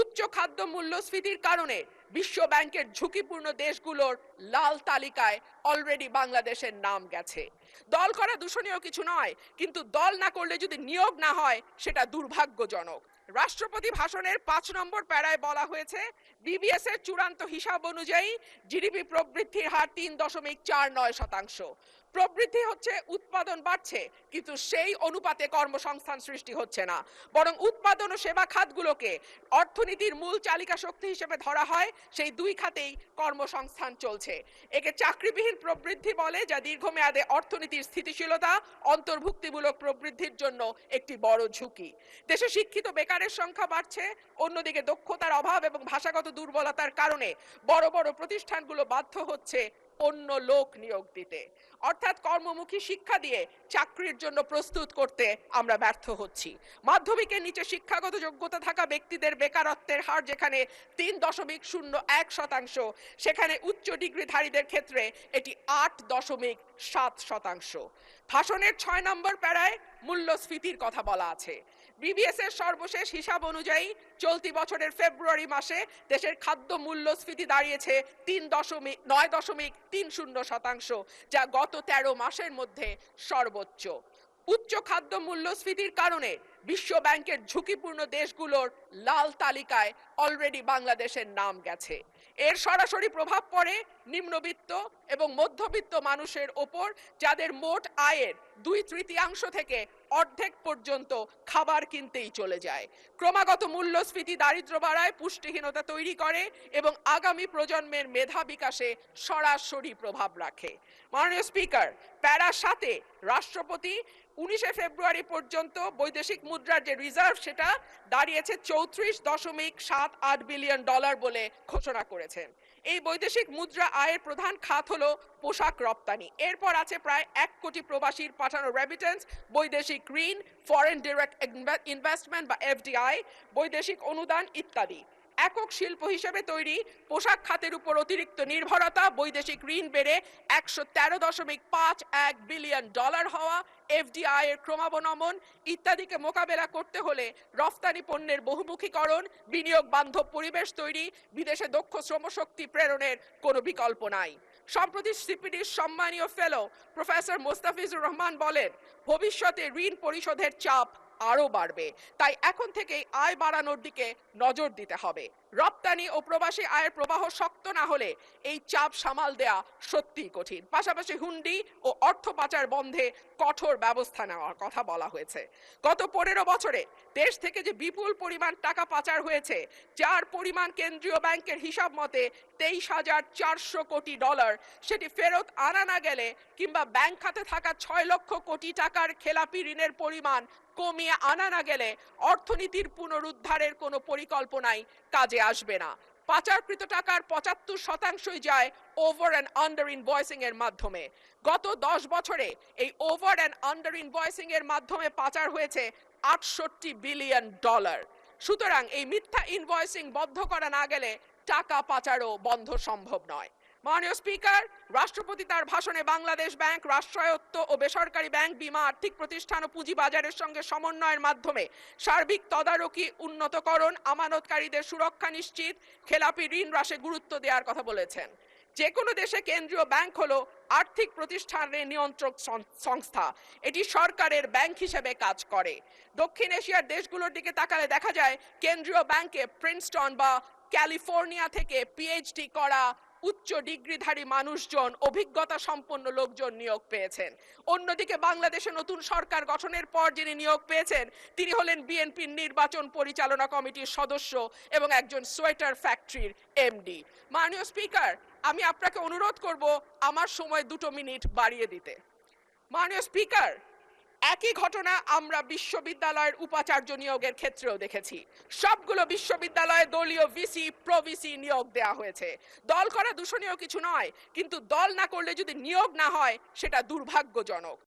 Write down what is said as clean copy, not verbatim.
উচ্চ খাদ্য মূল্যস্ফীতির কারণে বিশ্ব ব্যাংকের ঝুঁকিপূর্ণ দেশগুলোর লাল তালিকায় অলরেডি বাংলাদেশের নাম গেছে। দল করা দূষণীয় কিছু নয়, কিন্তু দল না করলে যদি নিয়োগ না হয় সেটা দুর্ভাগ্যজনক। রাষ্ট্রপতি ভাষণের 5 নম্বর প্যারায় বলা হয়েছে, বিবিএস এর চূড়ান্ত হিসাব অনুযায়ী জিডিপি প্রবৃদ্ধির হার 3.49%। প্রবৃদ্ধি হচ্ছে, উৎপাদন বাড়ছে, কিন্তু সেই অনুপাতে কর্মসংস্থান সৃষ্টি হচ্ছে না। বরং উৎপাদন ও সেবা খাতগুলোকে অর্থনীতির মূল চালিকা শক্তি হিসেবে ধরা হয়, সেই দুই খাতেই কর্মসংস্থান চলছে। একে চাকরিবিহীন প্রবৃদ্ধি বলে, যা দীর্ঘমেয়াদে অর্থনীতির স্থিতিশীলতা, অন্তর্ভুক্তিমূলক প্রবৃদ্ধির জন্য একটি বড় ঝুঁকি। দেশে শিক্ষিত বেকারের সংখ্যা বাড়ছে, অন্যদিকে দক্ষতার অভাব এবং ভাষাগত দুর্বলতার কারণে বড় বড় প্রতিষ্ঠানগুলো বাধ্য হচ্ছে অন্য লোক নিয়োগ দিতে। অর্থাৎ কর্মমুখী শিক্ষা দিয়ে চাকরির জন্য প্রস্তুত করতে আমরা ব্যর্থ হচ্ছি। মাধ্যমিকের নিচে শিক্ষাগত যোগ্যতা থাকা ব্যক্তিদের বেকারত্বের হার যেখানে 3.01%, সেখানে উচ্চ ডিগ্রিধারীদের ক্ষেত্রে এটি 8.7%। ভাষণের 6 নম্বর প্যারায় মূল্যস্ফীতির কথা বলা আছে। বিবিএস এর সর্বশেষ হিসাব অনুযায়ী চলতি বছরের ফেব্রুয়ারি মাসে দেশের খাদ্য মূল্যস্ফীতি দাঁড়িয়েছে 9.30%, যা গত 13 মাসের মধ্যে সর্বোচ্চ। উচ্চ খাদ্য মূল্যস্ফীতির কারণে বিশ্ব ব্যাংকের ঝুঁকিপূর্ণ দেশগুলোর লাল তালিকায় অলরেডি বাংলাদেশের নাম গেছে। এর সরাসরি প্রভাব পড়ে নিম্নবিত্ত এবং মধ্যবিত্ত মানুষের ওপর, যাদের মোট আয়ের 2/3 থেকে অর্ধেক পর্যন্ত খাবার কিনতেই চলে যায়। ক্রমাগত মূল্যস্ফীতি দারিদ্র্য বাড়ায়, পুষ্টিহীনতা তৈরি করে এবং আগামী প্রজন্মের মেধা বিকাশে সরাসরি প্রভাব রাখে। মাননীয় স্পিকার, প্যারা 7-এ রাষ্ট্রপতি 19 ফেব্রুয়ারি পর্যন্ত বৈদেশিক মুদ্রার যে রিজার্ভ সেটা দাঁড়িয়েছে $34.78 বিলিয়ন বলে ঘোষণা করেছেন। এই বৈদেশিক মুদ্রা আয়ের প্রধান খাত হলো পোশাক রপ্তানি। এরপর আছে প্রায় 1 কোটি প্রবাসীর পাঠানো রেমিটেন্স, বৈদেশিক ঋণ, ফরেন ডিরেক্ট ইনভেস্টমেন্ট বা এফডিআই, বৈদেশিক অনুদান ইত্যাদি। একক শিল্প হিসেবে তৈরি পোশাক খাতের উপর অতিরিক্ত নির্ভরতা, বৈদেশিক ঋণ বেড়ে $113.51 বিলিয়ন হওয়া, এফডিআই এর ক্রমাবনমন ইত্যাদিকে মোকাবেলা করতে হলে রফতানি পণ্যের বহুমুখীকরণ, বিনিয়োগ বান্ধব পরিবেশ তৈরি, বিদেশে দক্ষ শ্রমশক্তি প্রেরণের কোনো বিকল্প নাই। সম্প্রতি সিপিডির সম্মানীয় ফেলো প্রফেসর মোস্তাফিজুর রহমান বলেন, ভবিষ্যতে ঋণ পরিশোধের চাপ আরো বাড়বে, তাই এখন থেকেই আয় বাড়ানোর দিকে নজর দিতে হবে। রপ্তানি ও প্রবাসী আয়ের প্রবাহ শক্ত না হলে এই চাপ সামাল দেয়া সত্যিই কঠিন। পাশাপাশি হুন্ডি ও অর্থ পাচার বন্ধে কঠোর ব্যবস্থা নেওয়ার কথা বলা হয়েছে। গত 15 বছরে দেশ থেকে যে বিপুল পরিমাণ টাকা পাচার হয়েছে, যার পরিমাণ কেন্দ্রীয় ব্যাংকের হিসাব মতে $23,400 কোটি, সেটি ফেরত আনা না গেলে কিংবা ব্যাংক খাতে থাকা 6 লক্ষ কোটি টাকার খেলাপি ঋণের পরিমাণ কমিয়ে আনা না গেলে অর্থনীতির পুনরুদ্ধারের কোনো পরিকল্পনাই কাজে আসবে না। পাচারকৃত টাকার 75% যায় ওভার অ্যান্ড আন্ডার ইনভয়েসিং এর মাধ্যমে। গত 10 বছরে এই ওভার অ্যান্ড আন্ডার ইনভয়েসিং এর মাধ্যমে পাচার হয়েছে $68 বিলিয়ন। সুতরাং এই মিথ্যা ইনভয়েসিং বন্ধ করা না গেলে টাকা পাচারও বন্ধ সম্ভব নয়। মাননীয় স্পিকার, রাষ্ট্রপতি তার ভাষণে বাংলাদেশ ব্যাংক রাষ্ট্রায়ত্ত ও বেসরকারি ব্যাংক, বীমা, আর্থিক প্রতিষ্ঠান ও পুঁজিবাজারের সঙ্গে সমন্বয়ের মাধ্যমে সার্বিক তদারকি উন্নতকরণ, আমানতকারীদের সুরক্ষা নিশ্চিত, খেলাপি ঋণ হ্রাসে গুরুত্ব দেওয়ার কথা বলেছেন। যে কোনো দেশে কেন্দ্রীয় ব্যাংক হলো আর্থিক প্রতিষ্ঠানের নিয়ন্ত্রক সংস্থা। এটি সরকারের ব্যাংক হিসেবে কাজ করে। দক্ষিণ এশিয়ার দেশগুলোর দিকে তাকালে দেখা যায় কেন্দ্রীয় ব্যাংকে প্রিন্সটন বা ক্যালিফোর্নিয়া থেকে পিএইচডি করা উচ্চ ডিগ্রিধারী মানুষজন, অভিজ্ঞতা সম্পন্ন লোকজন নিয়োগ পেয়েছেন। অন্যদিকে বাংলাদেশে নতুন সরকার গঠনের পর যিনি নিয়োগ পেয়েছেন তিনি হলেন বিএনপির নির্বাচন পরিচালনা কমিটির সদস্য এবং একজন সোয়েটার ফ্যাক্টরির এমডি। মাননীয় স্পিকার, আমি আপনাকে অনুরোধ করব আমার সময় 2 মিনিট বাড়িয়ে দিতে। মাননীয় স্পিকার, একই ঘটনা আমরা বিশ্ববিদ্যালয়ের উপাচার্য নিয়োগের ক্ষেত্রেও দেখেছি। সবগুলো বিশ্ববিদ্যালয়ে দলীয় ভিসি, প্রভিসি নিয়োগ দেওয়া হয়েছে। দল করা দূষণীয় কিছু নয়, কিন্তু দল না করলে যদি নিয়োগ না হয় সেটা দুর্ভাগ্যজনক।